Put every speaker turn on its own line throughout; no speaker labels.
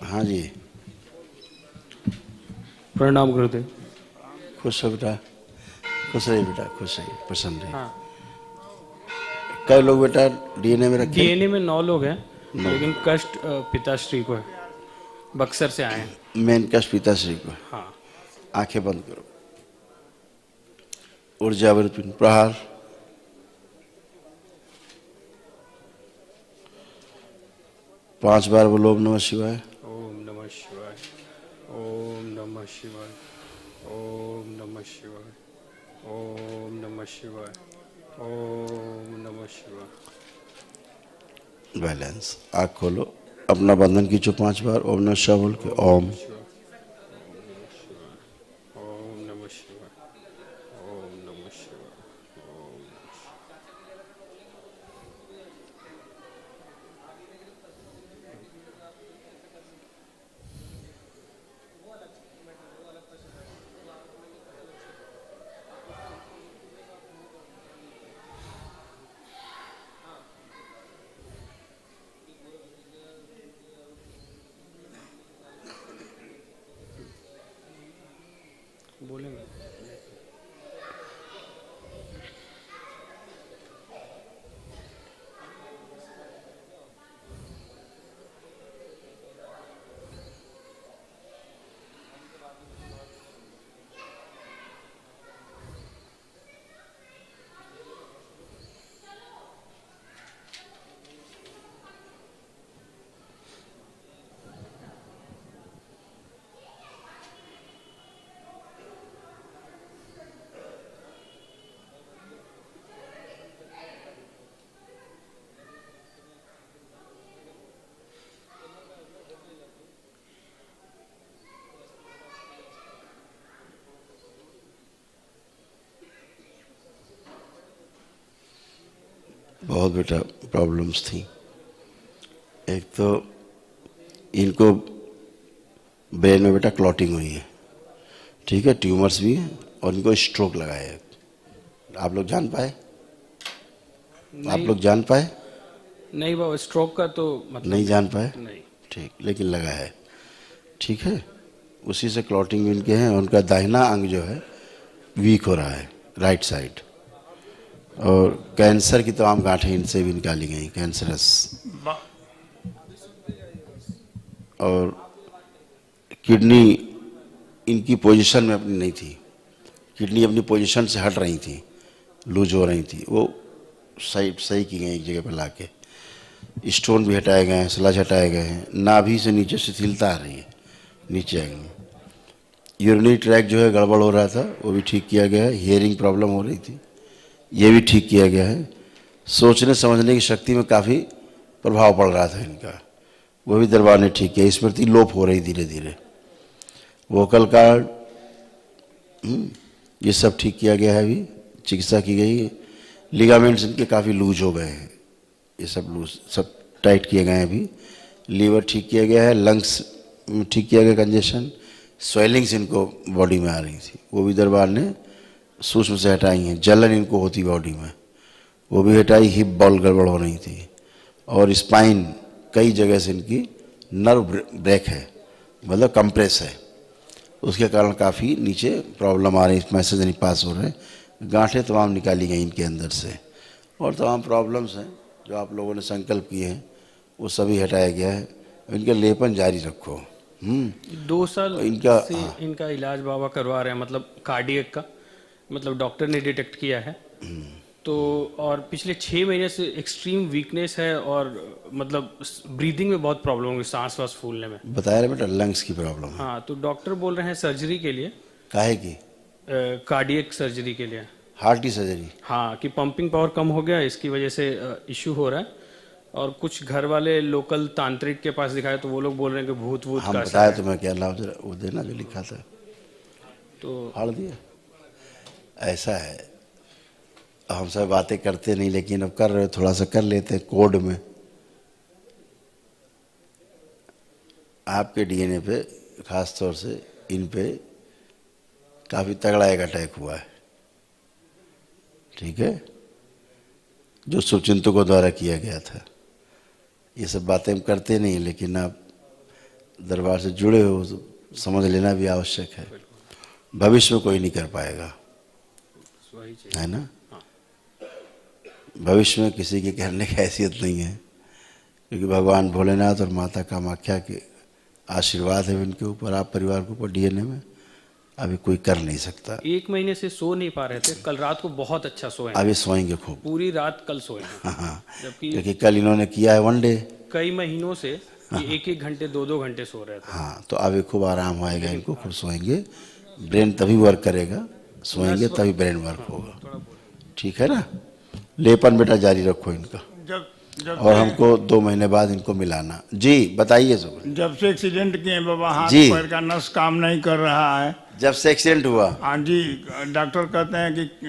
हाँ जी।
प्रणाम गुरुदेव।
खुश हो बेटा, खुश रहिए बेटा, खुश रहिए, प्रसन्न रहिए।
हाँ,
कई लोग बेटा डीएनए में रखे?
डीएनए में 9 लोग हैं,
9।
लेकिन कष्ट पिताश्री को है। बक्सर से आए हैं।
मेन कष्ट पिताश्री को।
हाँ।
आंखें बंद करो। ऊर्जावृत प्रहार। पांच बार बोलो ओम नमः शिवाय।
ओम नमः शिवाय। ओम नमः शिवाय। ओम नमः शिवाय। ओम नमः शिवाय। ओम नमः शिवाय।
बैलेंस। आँख खोलो, अपना बंधन खींचो 5 बार ओम नमः शिवाय बोल के। ओम।
ओम नमः शिवाय। ओम नमः शिवाय। ओम। बोलेंगे।
बहुत बेटा प्रॉब्लम्स थी। एक तो इनको ब्रेन में बेटा क्लॉटिंग हुई है, ठीक है, ट्यूमर्स भी है, और इनको स्ट्रोक लगाया है। आप लोग जान पाए? आप लोग जान पाए?
नहीं बाबा, स्ट्रोक का तो मतलब
नहीं जान पाए?
नहीं।
ठीक, लेकिन लगा है, ठीक है। उसी से क्लॉटिंग इनके हैं। उनका दाहिना अंग जो है वीक हो रहा है, राइट साइड। और कैंसर की तमाम गांठें इनसे भी निकाली गई, कैंसरस। और किडनी इनकी पोजीशन में अपनी नहीं थी, किडनी अपनी पोजीशन से हट रही थी, लूज हो रही थी, वो सही की गई एक जगह पर लाके। स्टोन भी हटाए गए हैं, स्लज हटाए गए हैं, नाभि से नीचे शिथिलता आ रही है, नीचे आएंगे। यूरिनरी ट्रैक जो है गड़बड़ हो रहा था, वो भी ठीक किया गया है। हियरिंग प्रॉब्लम हो रही थी, ये भी ठीक किया गया है। सोचने समझने की शक्ति में काफ़ी प्रभाव पड़ रहा था इनका, वो भी दरबार ने ठीक किया। स्मृति लोप हो रही धीरे धीरे। वोकल कार्ड, ये सब ठीक किया गया है, अभी चिकित्सा की गई है। लिगामेंट्स इनके काफ़ी लूज हो गए हैं, ये सब लूज, सब टाइट किए गए हैं अभी। लीवर ठीक किया गया है, लंग्स ठीक किया गया, कंजेशन। स्वेलिंग्स इनको बॉडी में आ रही थी, वो भी दरबार ने सूक्ष्म से हटाई हैं। जलन इनको होती बॉडी में, वो भी हटाई। हिप बॉल गड़बड़ हो रही थी। और स्पाइन कई जगह से इनकी नर्व ब्रेक है, मतलब कंप्रेस है, उसके कारण काफ़ी नीचे प्रॉब्लम आ रही, मैसेज नहीं पास हो रहे। गांठें तमाम निकाली गई इनके अंदर से, और तमाम प्रॉब्लम्स हैं जो आप लोगों ने संकल्प किए हैं वो सभी हटाया गया है। इनके लेपन जारी रखो।
2 साल
इनका
से इनका इलाज बाबा करवा रहे हैं, मतलब कार्डियक का, मतलब डॉक्टर ने डिटेक्ट किया है। तो और पिछले 6 महीने से एक्सट्रीम वीकनेस है, और मतलब ब्रीदिंग में बहुत प्रॉब्लम होगी, सांस वास फूलने में।
बताया रहे बेटा, लंग्स की प्रॉब्लम है।
हाँ, तो डॉक्टर बोल रहे हैं सर्जरी के लिए,
काहे की?
कार्डियक सर्जरी के लिए।
हार्ट की सर्जरी?
हाँ, कि पंपिंग पावर कम हो गया, इसकी वजह से इश्यू हो रहा है। और कुछ घर वाले लोकल तांत्रिक के पास दिखाए तो वो लोग बोल रहे हैं कि भूत वूत
हम
का असर
बताया
है।
तुम्हें क्या लाभ, जरा वो देना जो लिखा था,
तो
फाड़ दिया। ऐसा है, हम सब बातें करते नहीं, लेकिन अब कर रहे हो, थोड़ा सा कर लेते हैं कोड में। आपके डीएनए पे, खास तौर से इन पे काफ़ी तगड़ा एक अटैक हुआ है, ठीक है, जो शुभचिंतकों द्वारा किया गया था। ये सब बातें हम करते नहीं, लेकिन आप दरबार से जुड़े हो तो समझ लेना भी आवश्यक है। भविष्य में कोई नहीं कर पाएगा,
वही चाहिए।
है ना। भविष्य में किसी के कहने की हैसियत नहीं है, क्योंकि भगवान भोलेनाथ और माता कामाख्या के आशीर्वाद है उनके ऊपर, आप परिवार के ऊपर, डीएनए में अभी कोई कर नहीं सकता।
1 महीने से सो नहीं पा रहे थे, कल रात को बहुत अच्छा सोए हैं।
अभी सोएंगे खूब।
पूरी रात कल सोए हैं।
हाँ हाँ,
जबकि
क्योंकि कल इन्होंने किया है 1 डे।
कई महीनों से ये 1-1 घंटे 2-2 घंटे सो रहे थे।
हाँ, तो अभी खूब आराम आएगा इनको, खूब सोएंगे, ब्रेन तभी वर्क करेगा, सोएंगे तभी ब्रेन वर्क होगा। ठीक है ना। लेपन बेटा जारी रखो इनका, और हमको 2 महीने बाद इनको मिलाना। जी बताइए सुबह।
जब से एक्सीडेंट किए बाबा, हाथ
जी।
पैर का नस काम नहीं कर रहा है।
जब से एक्सीडेंट हुआ,
हाँ जी, डॉक्टर कहते हैं कि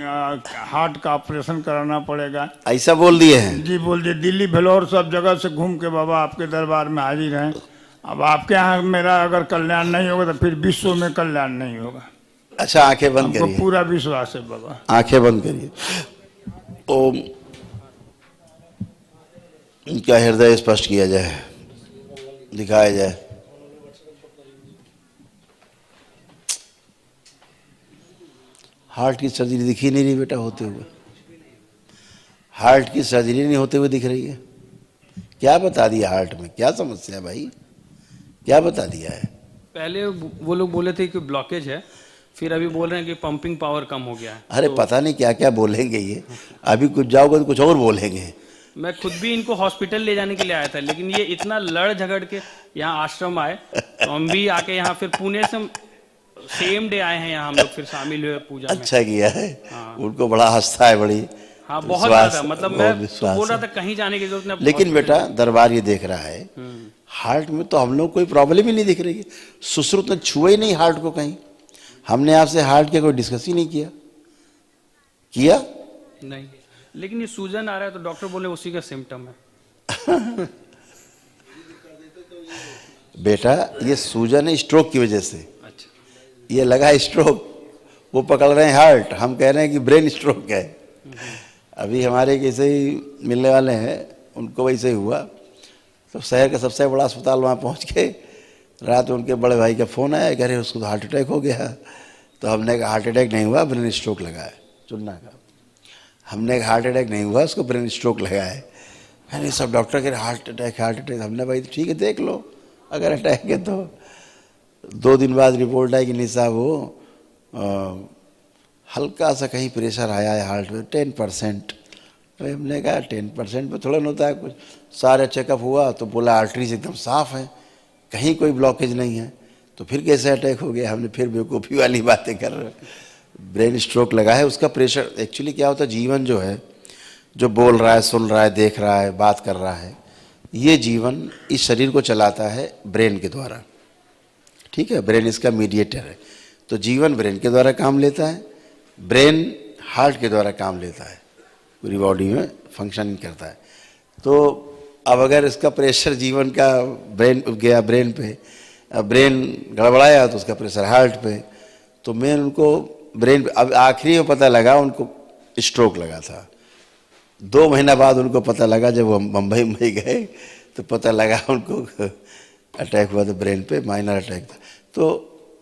हार्ट का ऑपरेशन कराना पड़ेगा।
ऐसा बोल दिए हैं।
जी बोल दिए, दिल्ली भेलोर सब जगह से घूम के बाबा आपके दरबार में हाजिर हैं। अब आपके यहाँ मेरा अगर कल्याण नहीं होगा तो फिर विश्व में कल्याण नहीं होगा।
अच्छा, आंखें बंद
हमको
करिए,
पूरा विश्वास है बाबा।
आंखें बंद करिए। ओम। इनका हृदय स्पष्ट किया जाए, दिखाया जाए। हार्ट की सर्जरी दिख ही नहीं रही बेटा होते हुए, हार्ट की सर्जरी नहीं होते हुए दिख रही है। क्या बता दिया हार्ट में, क्या समस्या है भाई, क्या बता दिया है?
पहले वो लोग बोले थे कि ब्लॉकेज है, फिर अभी बोल रहे हैं कि पंपिंग पावर कम हो गया है।
अरे पता नहीं क्या क्या बोलेंगे ये, अभी कुछ जाओगे तो कुछ और बोलेंगे।
मैं खुद भी इनको हॉस्पिटल ले जाने के लिए आया था, लेकिन ये इतना लड़ झगड़ के यहाँ आश्रम आए, तो हम भी आके यहाँ फिर पुणे से सेम डे आए हैं यहाँ, हम लोग फिर शामिल हुए पूजा में।
अच्छा किया है।
हाँ।
उनको बड़ा हंसता है, बड़ी
हाँ बहुत
विश्वास-
ज्यादा, मतलब
बहुत
मैं तो
विश्वास
बोल रहा
है।
था कहीं जाने की जरूरत नहीं।
लेकिन बेटा दरबार ये देख रहा है, हार्ट में तो हम लोग कोई प्रॉब्लम ही नहीं दिख रही है। सुश्रुत ने छुआ ही नहीं हार्ट को कहीं, हमने आपसे हार्ट के कोई डिस्कस ही नहीं किया।
नहीं, लेकिन ये सूजन आ रहा है तो डॉक्टर बोले उसी का सिम्टम है।
बेटा ये सूजन है स्ट्रोक की वजह से,
अच्छा,
ये लगा स्ट्रोक, वो पकड़ रहे हैं हार्ट, हम कह रहे हैं कि ब्रेन स्ट्रोक है। अभी हमारे कैसे ही मिलने वाले हैं, उनको वैसे ही हुआ, तो शहर का सबसे बड़ा अस्पताल वहाँ पहुँच के रात में उनके बड़े भाई का फ़ोन आया, कह रहे उसको तो हार्ट अटैक हो गया। तो हमने कहा हार्ट अटैक नहीं हुआ, ब्रेन स्ट्रोक लगा है। चुनना का हमने कहा हार्ट अटैक नहीं हुआ, उसको ब्रेन स्ट्रोक लगा है। अरे सब डॉक्टर कह रहे हार्ट अटैक हार्ट अटैक। हमने भाई ठीक है देख लो, अगर अटैक है तो। 2 दिन बाद रिपोर्ट आई कि नहीं साहब वो हल्का सा कहीं प्रेशर आया है हार्ट में 10%। भाई हमने कहा 10% पे थोड़ा होता है कुछ। सारा चेकअप हुआ तो बोला आर्टरीज एकदम साफ है, कहीं कोई ब्लॉकेज नहीं है। तो फिर कैसे अटैक हो गया? हमने फिर बेवकूफ़ी वाली बातें कर रहे। ब्रेन स्ट्रोक लगा है, उसका प्रेशर एक्चुअली क्या होता है, जीवन जो है, जो बोल रहा है, सुन रहा है, देख रहा है, बात कर रहा है, ये जीवन इस शरीर को चलाता है ब्रेन के द्वारा। ठीक है, ब्रेन इसका मीडिएटर है। तो जीवन ब्रेन के द्वारा काम लेता है, ब्रेन हार्ट के द्वारा काम लेता है, पूरी बॉडी में फंक्शनिंग करता है। तो अब अगर इसका प्रेशर जीवन का ब्रेन गया ब्रेन पे, अब ब्रेन गड़बड़ाया तो उसका प्रेशर हार्ट पे, तो मेन उनको ब्रेन पे, अब आखिरी में पता लगा उनको स्ट्रोक लगा था। 2 महीना बाद उनको पता लगा, जब वो मुंबई गए तो पता लगा उनको अटैक हुआ था ब्रेन पे, माइनर अटैक था। तो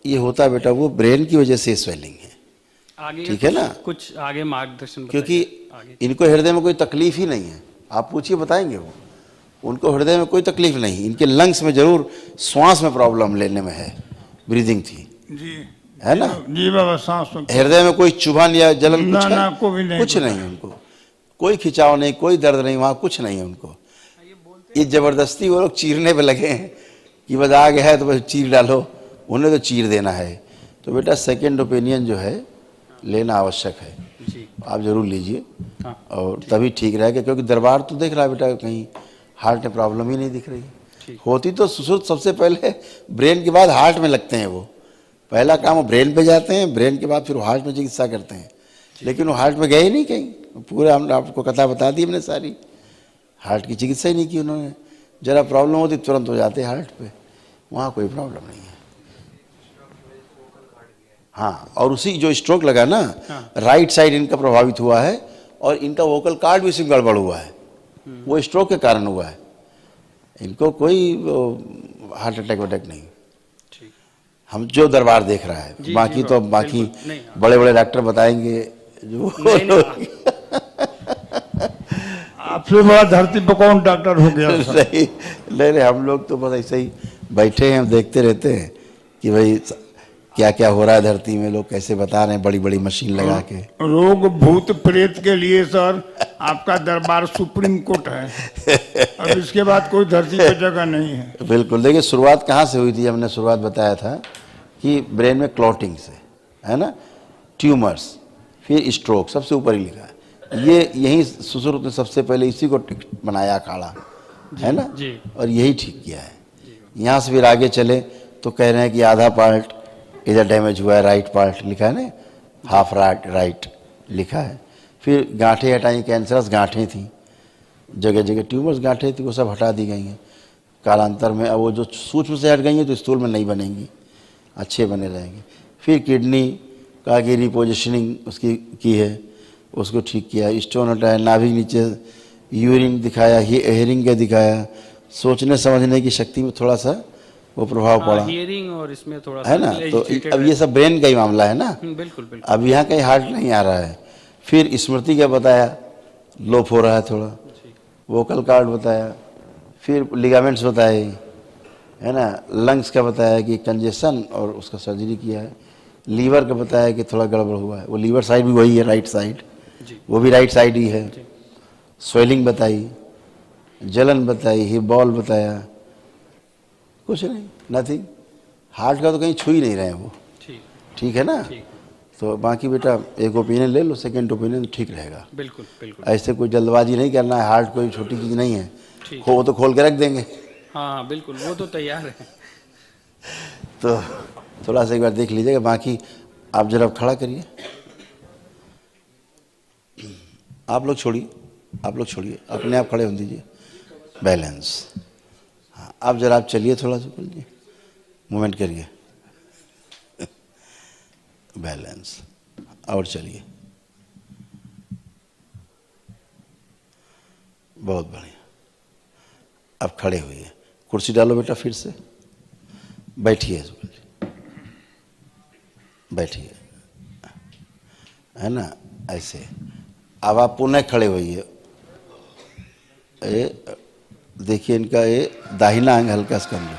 ये होता बेटा वो ब्रेन की वजह से स्वेलिंग है।
आगे
ठीक है ना,
कुछ आगे मार्गदर्शन
क्योंकि
आगे।
इनको हृदय में कोई तकलीफ ही नहीं है। आप पूछिए बताएंगे वो, उनको हृदय में कोई तकलीफ नहीं, इनके लंग्स में जरूर श्वास में प्रॉब्लम लेने में है, ब्रीदिंग थी,
जी
है ना।
जी बाबा, सांस में
हृदय में कोई चुभन या जलन
ना,
कुछ है?
ना, कोई नहीं,
कुछ नहीं उनको, कोई खिंचाव नहीं, कोई दर्द नहीं, वहाँ कुछ नहीं है उनको। ये जबरदस्ती वो लोग चीरने पे लगे हैं कि बस आ गया है तो बस चीर डालो, उन्हें तो चीर देना है। तो बेटा सेकेंड ओपिनियन जो है लेना आवश्यक है,
जी।
आप जरूर लीजिए।
हाँ।
और तभी ठीक रहेगा, क्योंकि दरबार तो देख रहा है बेटा कहीं हार्ट में प्रॉब्लम ही नहीं दिख रही। होती तो सुश्रुत सबसे पहले ब्रेन के बाद हार्ट में लगते हैं, वो पहला काम वो ब्रेन पे जाते हैं, ब्रेन के बाद फिर वो हार्ट में चिकित्सा करते हैं। लेकिन वो हार्ट में गए ही नहीं कहीं, पूरा हम आपको कथा बता दी हमने सारी, हार्ट की चिकित्सा ही नहीं की उन्होंने। जरा प्रॉब्लम होती तुरंत हो जाते हार्ट पे, वहाँ कोई प्रॉब्लम नहीं है। हाँ, और उसी जो स्ट्रोक लगा ना, राइट साइड इनका प्रभावित हुआ है, और इनका वोकल कार्ड भी इसमें गड़बड़ हुआ है, वो स्ट्रोक के कारण हुआ है। इनको कोई हार्ट अटैक वटैक नहीं।
ठीक।
हम जो दरबार देख रहा है,
जी,
बाकी
जी,
तो
बाबा,
बाकी
बिल्कुल, नहीं, हाँ।
बड़े बड़े डॉक्टर बताएंगे जो
नहीं नहीं
आपसे बड़ा धरती पर कौन डॉक्टर हो गया सर?
नहीं नहीं नहीं, हम लोग तो बस ऐसे ही बैठे हैं, हम देखते रहते हैं कि भाई क्या क्या हो रहा है धरती में, लोग कैसे बता रहे हैं बड़ी बड़ी मशीन लगा के।
रोग भूत प्रेत के लिए सर आपका दरबार सुप्रीम कोर्ट है। अब इसके बाद कोई धरती पे जगह नहीं है।
बिल्कुल। देखिए शुरुआत कहाँ से हुई थी, हमने शुरुआत बताया था कि ब्रेन में क्लॉटिंग से, है ना, ट्यूमर्स, फिर स्ट्रोक, सबसे ऊपर ही लिखा है। ये यही सुश्रुत ने सबसे पहले इसी को बनाया अखाड़ा, है ना,
जी।
और यही ठीक किया है। यहाँ से फिर आगे चले तो कह रहे हैं कि आधा पार्ट इधर डैमेज हुआ है, राइट पार्ट लिखा है ना, हाफ राइट लिखा है। फिर गांठें हटाई, कैंसरस गांठें थी, जगह जगह ट्यूमर्स गांठें थी, वो सब हटा दी गई हैं कालांतर में। अब वो जो सूक्ष्म से हट गई हैं तो स्थूल में नहीं बनेंगी, अच्छे बने रहेंगे। फिर किडनी का की रिपोजिशनिंग उसकी की है, उसको ठीक किया, स्टोन हटाया, नाभि नीचे यूरिन दिखाया, हेयरिंग का दिखाया, सोचने समझने की शक्ति में थोड़ा सा वो प्रभाव पड़ा,
हियरिंग और इसमें थोड़ा
है ना। तो अब ये सब ब्रेन का ही मामला है ना।
बिल्कुल बिल्कुल।
अब यहाँ कहीं हार्ट नहीं आ रहा है। फिर स्मृति का बताया, लोप हो रहा है थोड़ा, वोकल कार्ड बताया, फिर लिगामेंट्स बताए, है ना, लंग्स का बताया कि कंजेशन और उसका सर्जरी किया है, लीवर का बताया कि थोड़ा गड़बड़ हुआ है, वो लीवर साइड भी वही है, राइट साइड, वो भी राइट साइड ही है। स्वेलिंग बताई, जलन बताई, हिप बॉल बताया, कुछ नहीं, नथिंग। हार्ट का तो कहीं छू ही नहीं रहे हैं वो, ठीक है ना। तो बाकी बेटा एक ओपिनियन ले लो, सेकंड ओपिनियन ठीक रहेगा।
बिल्कुल बिल्कुल।
ऐसे कोई जल्दबाजी नहीं करना है, हार्ट कोई छोटी चीज़ नहीं है,
ठीक
वो तो खोल के रख देंगे।
हाँ बिल्कुल, वो तो तैयार है।
तो थोड़ा सा एक बार देख लीजिएगा। बाकी आप जरा खड़ा करिए, आप लोग छोड़िए, आप लोग छोड़िए, अपने आप खड़े हो दीजिए, बैलेंस। हाँ आप जरा आप चलिए, थोड़ा सा बोलिए, मूवमेंट करिए, बैलेंस, और चलिए, बहुत बढ़िया। अब खड़े हुए, कुर्सी डालो बेटा, फिर से बैठिए, बैठिए, है ना, ऐसे। अब आप पुनः खड़े होइए। देखिए इनका ये दाहिना अंग हल्का सा कमजोर,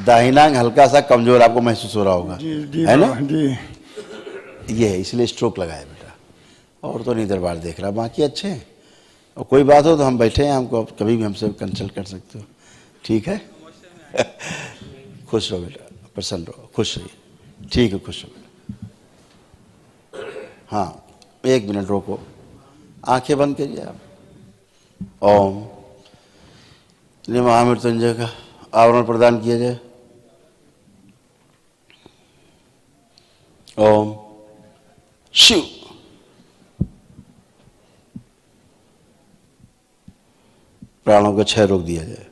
दाहिना अंग हल्का सा कमजोर आपको महसूस हो रहा होगा, है ना
जी।
ये है, इसलिए स्ट्रोक लगा है बेटा, और तो नहीं दरबार देख रहा, बाकी अच्छे हैं। और कोई बात हो तो हम बैठे हैं, हमको आप कभी भी हमसे कंसल्ट कर सकते हो, ठीक है। खुश रहो बेटा, प्रसन्न रहो, खुश रहिए, ठीक है, खुश रहो। हाँ एक मिनट रोको, आंखें बंद करिए आप। ओम महामृत्युंजय का आवरण प्रदान किया जाए। ओम शिव। प्राणों का क्षय रोक दिया जाए,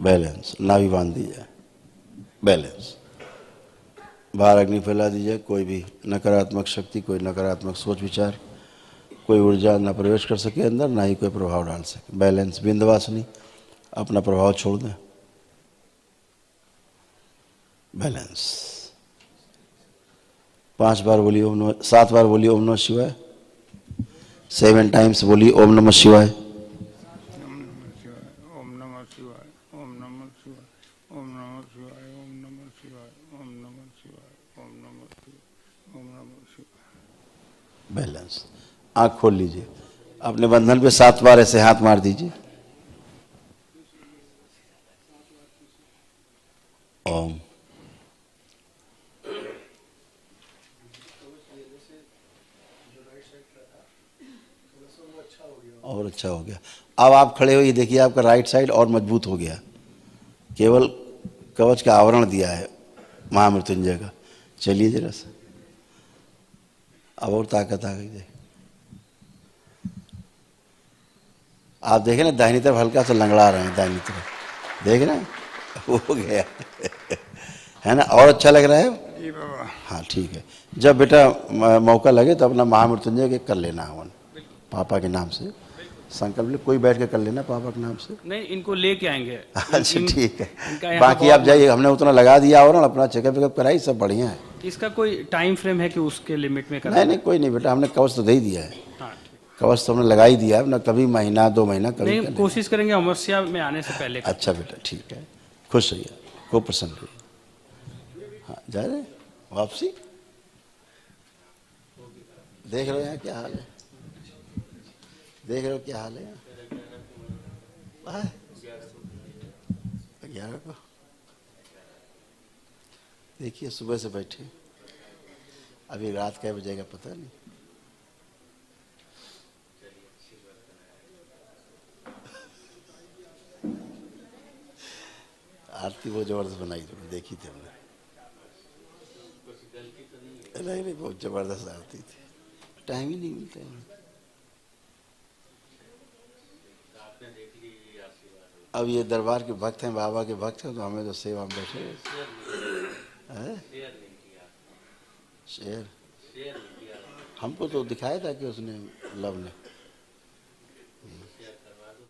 बैलेंस, नाभि बांध दी जाए, बैलेंस, बाहर अग्नि फैला दी जाए, कोई भी नकारात्मक शक्ति, कोई नकारात्मक सोच विचार, कोई ऊर्जा ना प्रवेश कर सके अंदर, ना ही कोई प्रभाव डाल सके, बैलेंस। बिंदवासनी, अपना प्रभाव छोड़ दें, बैलेंस। 5 बार बोलिए ओम नमः, 7 बार बोलिए ओम नमः शिवाय, 7 टाइम्स बोलिए ओम नमः शिवाय।
ओम नमः शिवाय, ओम नमः शिवाय, ओम नमः शिवाय, ओम नमः शिवाय, ओम नमः शिवाय, ओम नमः शिवाय, ओम नमः शिवाय।
बैलेंस। आंख खोल लीजिए, अपने बंधन पे 7 बार ऐसे हाथ मार दीजिए। ओम। और अच्छा हो गया। अब आप खड़े हो, ये देखिए आपका राइट साइड और मजबूत हो गया, केवल कवच का आवरण दिया है महामृत्युंजय का। चलिए जरा सा, अब और ताकत आ गई। आप देखें ना, दाहिनी तरफ हल्का सा लंगड़ा रहे हैं, दाहिनी तरफ देख रहे हैं, हो गया है ना, और अच्छा लग रहा है
जी बाबा।
हाँ ठीक है। जब बेटा मौका लगे तो अपना महामृत्युंजय के कर लेना हवन, पापा के नाम से, संकल्प ले, कोई बैठ के कर लेना पापा के नाम से।
नहीं, इनको लेके आएंगे।
अच्छा ठीक
इनका
है,
यहाँ
बाकी
बहुत
आप जाइए, हमने उतना लगा दिया और अपना चेकअप वेकअप कराई, सब बढ़िया है।
इसका कोई टाइम फ्रेम है कि उसके लिमिट में करना?
नहीं नहीं कोई नहीं बेटा, हमने कवच तो दे ही दिया है,
हाँ ठीक।
कवच तो हमने लगा ही दिया है ना, कभी महीना 2 महीना कभी
नहीं,
कर लेना।
कोशिश करेंगे अमावस्या में आने से पहले।
अच्छा बेटा ठीक है, खुश रहिए, खूब प्रसन्न रहिए। हाँ जा रहे हैं वापसी, देख रहे हो यहाँ क्या हाल है, देख रहे हो क्या हाल है यहाँ? 11 को देखिए, सुबह से बैठे, अभी रात क्या बजेगा पता नहीं। आरती बहुत जबरदस्त बनाई थी, देखी थी हमने। नहीं नहीं बहुत जबरदस्त आरती थी, टाइम ही नहीं मिलता है। अब ये दरबार के भक्त हैं, बाबा के भक्त हैं, तो हमें तो सेवा में बैठे हैं। शेर हमको तो दिखाया था कि उसने लव ने